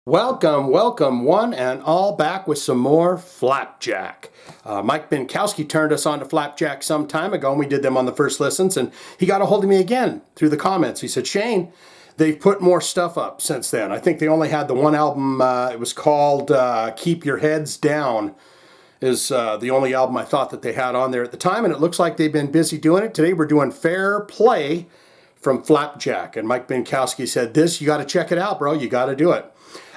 Welcome, one and all, back with some more Flapjack. Mike Binkowski turned us on to Flapjack some time ago, and we did them on the first listens, and he got a hold of me again through the comments. He said, Shane, they've put more stuff up since then. I think they only had the one album, it was called Keep Your Heads Down, is the only album I thought that they had on there at the time, and it looks like they've been busy doing it. Today we're doing Fairplay from Flapjack, and Mike Binkowski said, you got to check it out, bro, you got to do it.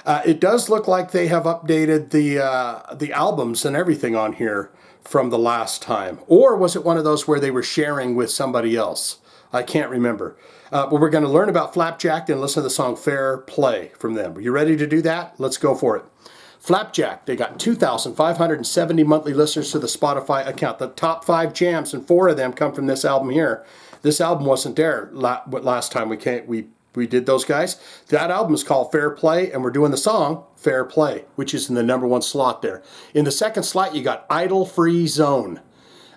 It does look like they have updated the albums and everything on here from the last time. Or was it one of those where they were sharing with somebody else? I can't remember. But we're going to learn about Flapjack and listen to the song Fairplay from them. Are you ready to do that? Let's go for it. Flapjack, they got 2,570 monthly listeners to the Spotify account. The top 5 jams, and 4 of them come from this album here. This album wasn't there last time we did those guys. That album is called Fairplay, and we're doing the song Fairplay, which is in the #1 slot there. In the second slot, you got Idle Free Zone.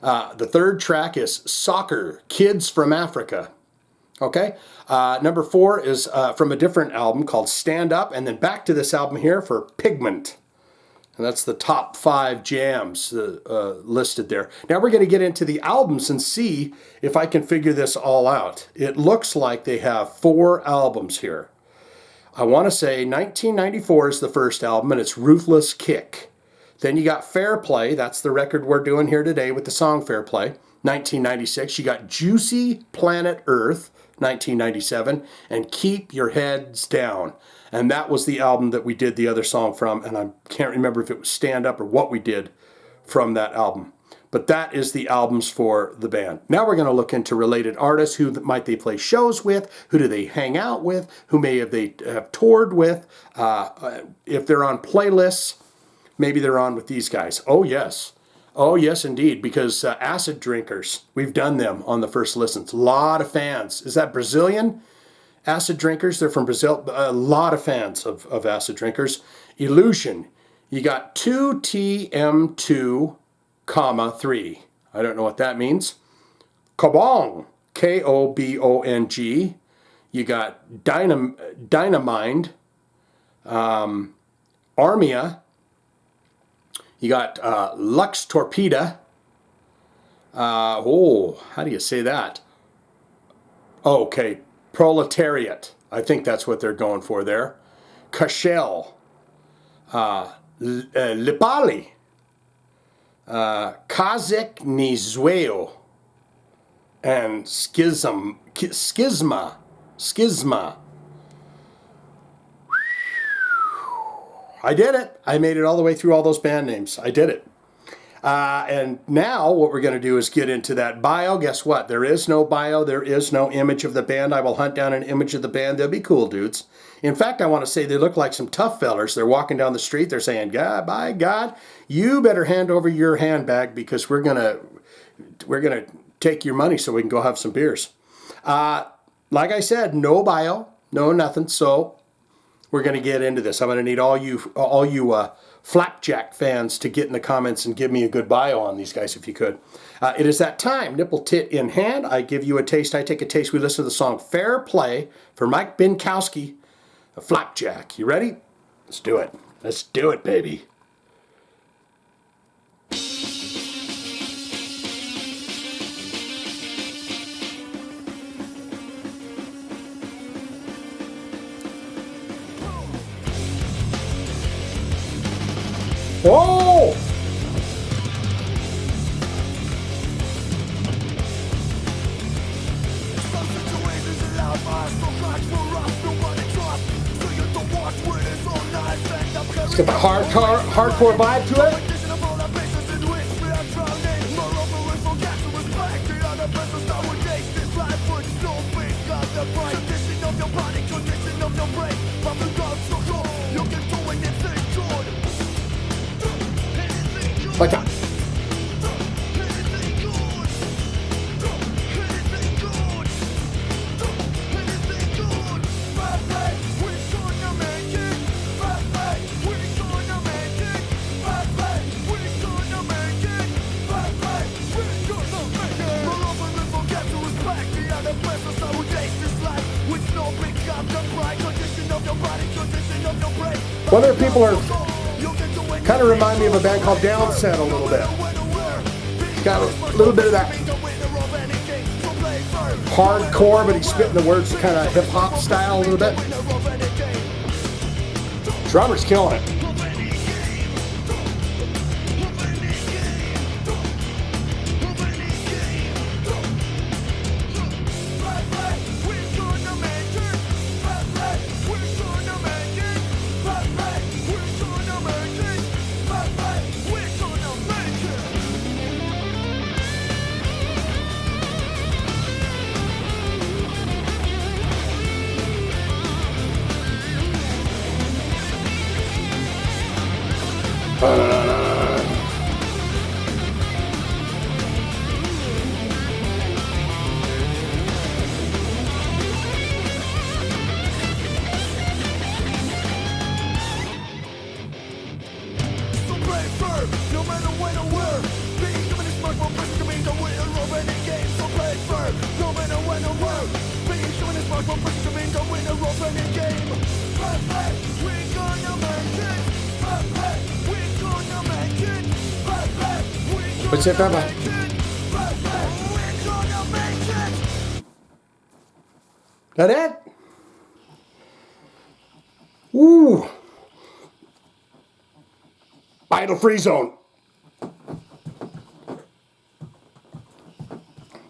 The third track is Soccer, Kids from Africa. Okay. Number 4 is from a different album called Stand Up, and then back to this album here for Pigment. And that's the top 5 jams listed there. Now we're going to get into the albums and see if I can figure this all out. It looks like they have 4 albums here. I want to say 1994 is the first album, and it's Ruthless Kick. Then you got Fairplay. That's the record we're doing here today with the song Fairplay. 1996. You got Juicy Planet Earth. 1997. And Keep Your Heads Down. And that was the album that we did the other song from, and I can't remember if it was Stand Up or what we did from that album. But that is the albums for the band. Now we're going to look into related artists. Who might they play shows with? Who do they hang out with? Who may have they have toured with? If they're on playlists, maybe they're on with these guys. Oh, yes. Oh, yes, indeed, because Acid Drinkers, we've done them on the first listens. A lot of fans. Is that Brazilian? Acid Drinkers, they're from Brazil. A lot of fans of Acid Drinkers. Illusion, you got 2TM2, 3. I don't know what that means. Kobong, Kobong. You got Dynamind, Armia. You got Lux Torpeda. How do you say that? Okay. Proletariat. I think that's what they're going for there. Kashel. Lipali. Kazek Nizueo. And Schisma. I did it. I made it all the way through all those band names. I did it. And now what we're going to do is get into that bio. Guess what? There is no bio. There is no image of the band. I will hunt down an image of the band. They'll be cool dudes. In fact, I want to say they look like some tough fellers. They're walking down the street. They're saying, God, by God, you better hand over your handbag because we're gonna take your money so we can go have some beers. Like I said, no bio, no nothing. So we're going to get into this. I'm going to need all you Flapjack fans to get in the comments and give me a good bio on these guys if you could. It is that time. Nipple tit in hand. I give you a taste. I take a taste. We listen to the song Fairplay for Mike Binkowski, Flapjack. You ready? Let's do it. Let's do it, baby. Whoa! It's got the hardcore vibe to it. Like that. With no big up the bright condition of your body, condition of your brain. Well, there people are kind of remind me of a band called Downset a little bit. Got a little bit of that hardcore, but he's spitting the words kind of hip hop style a little bit. Drummer's killing it. What's that, Baba? That it? Ooh. Idle free zone.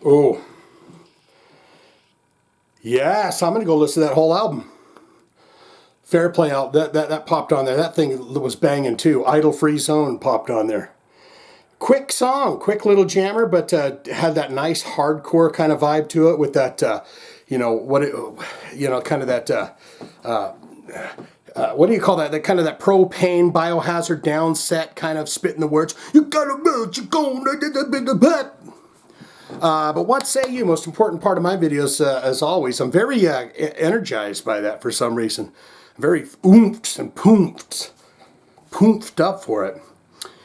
Oh. Yes, I'm going to go listen to that whole album. Fairplay out, that popped on there. That thing was banging too. Idle Free Zone popped on there. Quick song, quick little jammer, but had that nice hardcore kind of vibe to it with that, kind of that, what do you call that? That kind of that propane biohazard downset kind of spitting the words. You gotta move, you gonna. But what say you? Most important part of my videos, as always, I'm very energized by that for some reason. I'm very oomphed and poomphed up for it.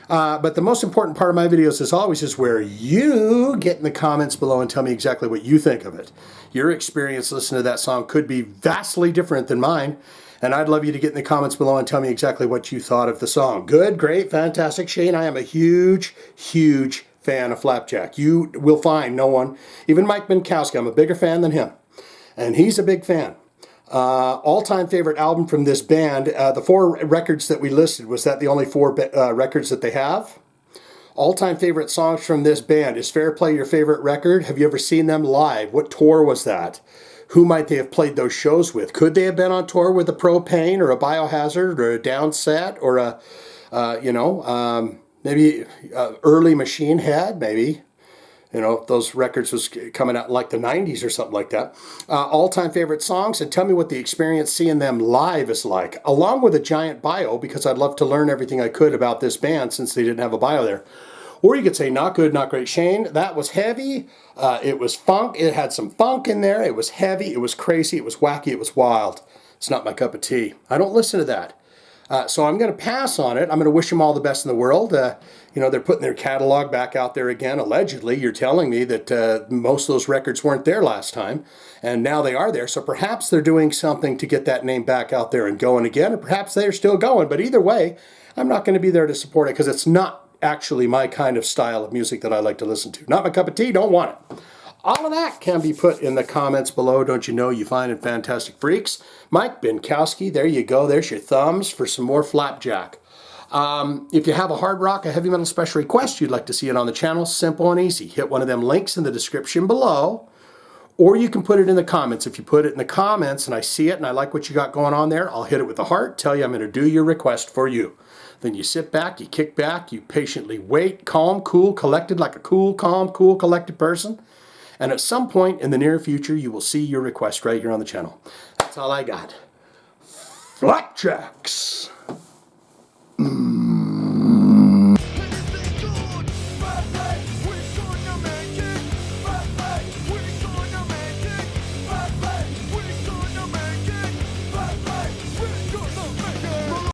But the most important part of my videos, as always, is where you get in the comments below and tell me exactly what you think of it. Your experience listening to that song could be vastly different than mine, and I'd love you to get in the comments below and tell me exactly what you thought of the song. Good, great, fantastic. Shane, I am a huge, huge fan of Flapjack. You will find no one, even Mike Minkowski, I'm a bigger fan than him, and he's a big fan. All-time favorite album from this band, the 4 records that we listed, was that the only 4 records that they have? All-time favorite songs from this band. Is Fairplay your favorite record? Have you ever seen them live? What tour was that? Who might they have played those shows with? Could they have been on tour with a Propane or a Biohazard or a Downset or a, maybe early Machine Head, maybe? You know, those records was coming out in like the 90s or something like that. All-time favorite songs, and tell me what the experience seeing them live is like, along with a giant bio, because I'd love to learn everything I could about this band since they didn't have a bio there. Or you could say, not good, not great. Shane, that was heavy. It was funk. It had some funk in there. It was heavy. It was crazy. It was wacky. It was wild. It's not my cup of tea. I don't listen to that. So I'm going to pass on it. I'm going to wish them all the best in the world. They're putting their catalog back out there again. Allegedly, you're telling me that most of those records weren't there last time, and now they are there. So perhaps they're doing something to get that name back out there and going again, or perhaps they're still going. But either way, I'm not going to be there to support it because it's not actually my kind of style of music that I like to listen to. Not my cup of tea. Don't want it. All of that can be put in the comments below. Don't you know, you fine and fantastic freaks. Mike Binkowski, there you go. There's your thumbs for some more Flapjack. If you have a hard rock, a heavy metal special request, you'd like to see it on the channel, simple and easy. Hit one of them links in the description below, or you can put it in the comments. If you put it in the comments and I see it and I like what you got going on there, I'll hit it with a heart, tell you I'm going to do your request for you. Then you sit back, you kick back, you patiently wait, calm, cool, collected, like a cool, calm, cool, collected person. And at some point in the near future, you will see your request right here on the channel. That's all I got. Flapjacks.